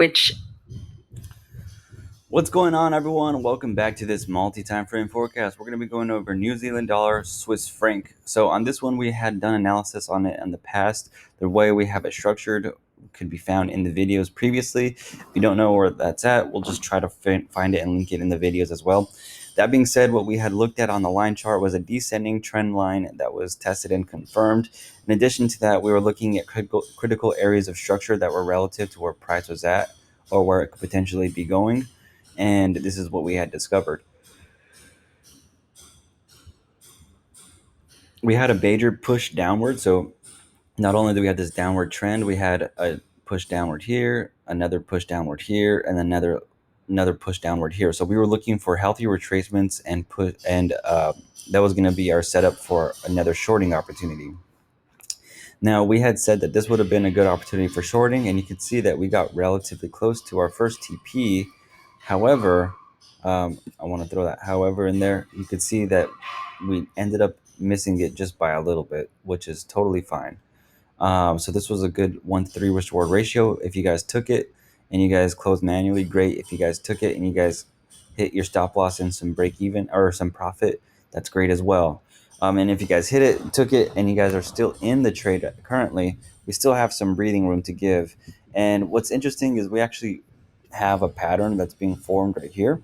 which What's going on, everyone? Welcome back to this multi-time frame forecast. We're going to be going over New Zealand dollar, Swiss franc. So on this one, we had done analysis on it in the past. The way we have it structured could be found in the videos previously. If you don't know where that's at, we'll just try to find it and link it in the videos as well. That being said, what we had looked at on the line chart was a descending trend line that was tested and confirmed. In addition to that, we were looking at critical areas of structure that were relative to where price was at or where it could potentially be going. And this is what we had discovered. We had a major push downward. So not only do we have this downward trend, we had a push downward here, another push downward here, and another push downward here. So we were looking for healthy retracements and that was going to be our setup for another shorting opportunity. Now, we had said that this would have been a good opportunity for shorting, and you can see that we got relatively close to our first TP. However, I want to throw that however in there. You could see that we ended up missing it just by a little bit, which is totally fine. So this was a good 1-to-3 risk reward ratio. If you guys took it and you guys closed manually, great. If you guys took it and you guys hit your stop loss and some break even or some profit, that's great as well. And if you guys hit it, took it, and you guys are still in the trade currently, we still have some breathing room to give. And what's interesting is we actually have a pattern that's being formed right here.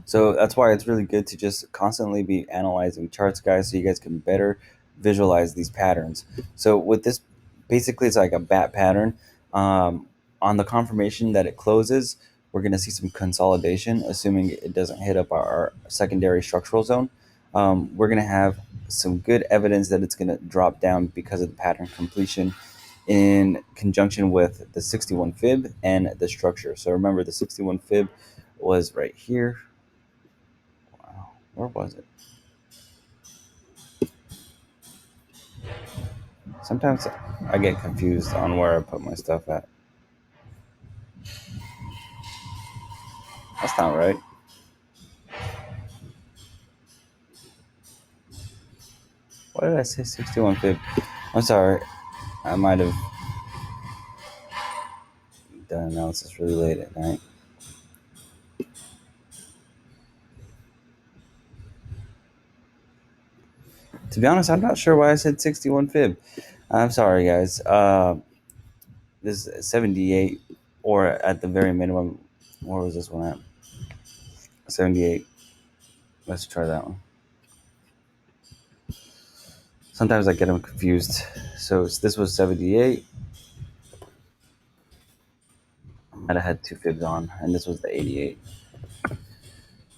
So that's why it's really good to just constantly be analyzing charts, guys, so you guys can better visualize these patterns. So with this, basically it's like a bat pattern. On the confirmation that it closes, we're going to see some consolidation, assuming it doesn't hit up our secondary structural zone. We're going to have some good evidence that it's going to drop down because of the pattern completion in conjunction with the 61 fib and the structure. So remember, the 61 fib was right here. Where was it? Sometimes I get confused on where I put my stuff at. That's not right. Why did I say 61 fib? I'm sorry. I might have done analysis really late at night. To be honest, I'm not sure why I said 61 fib. I'm sorry, guys. This is 78, or at the very minimum, where was this one at? 78. Let's try that one. Sometimes I get them confused. So this was 78. I might have had two fibs on, and this was the 88.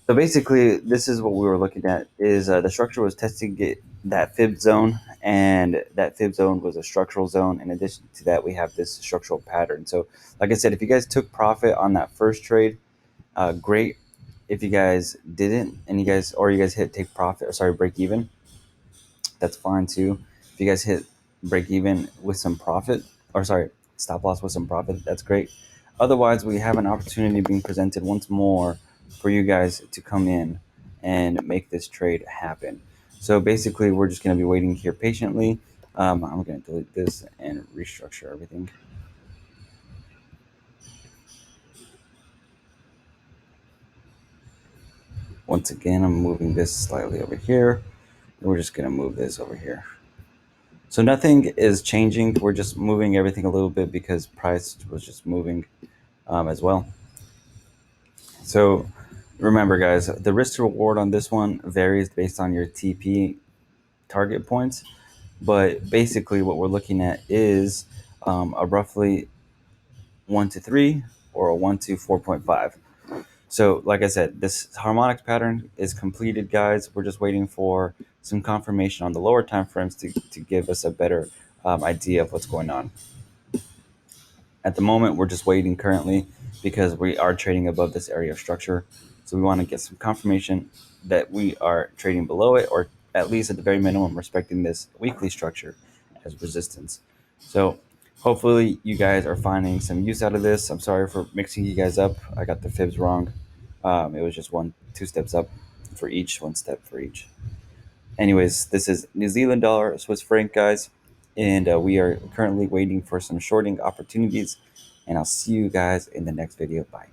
So basically, this is what we were looking at. Is the structure was testing that fib zone, and that fib zone was a structural zone. In addition to that, we have this structural pattern. So, like I said, if you guys took profit on that first trade, great. If you guys didn't, and you guys hit take profit or break even, that's fine too. If you guys hit break even with some profit, or stop loss with some profit, that's great. Otherwise, we have an opportunity being presented once more for you guys to come in and make this trade happen. So basically, we're just going to be waiting here patiently. I'm going to delete this and restructure everything. Once again, I'm moving this slightly over here. We're just going to move this over here. So nothing is changing. We're just moving everything a little bit because price was just moving as well. So remember, guys, the risk to reward on this one varies based on your TP target points. But basically what we're looking at is a roughly 1-to-3 or a 1-to-4.5. So like I said, this harmonics pattern is completed, guys. We're just waiting for some confirmation on the lower time frames to give us a better idea of what's going on. At the moment, we're just waiting currently because we are trading above this area of structure. So we want to get some confirmation that we are trading below it, or at least at the very minimum respecting this weekly structure as resistance. So hopefully you guys are finding some use out of this. I'm sorry for mixing you guys up. I got the fibs wrong. It was just two steps up for each, one step for each. Anyways, this is New Zealand dollar, Swiss franc, guys, and we are currently waiting for some shorting opportunities. and I'll see you guys in the next video. Bye.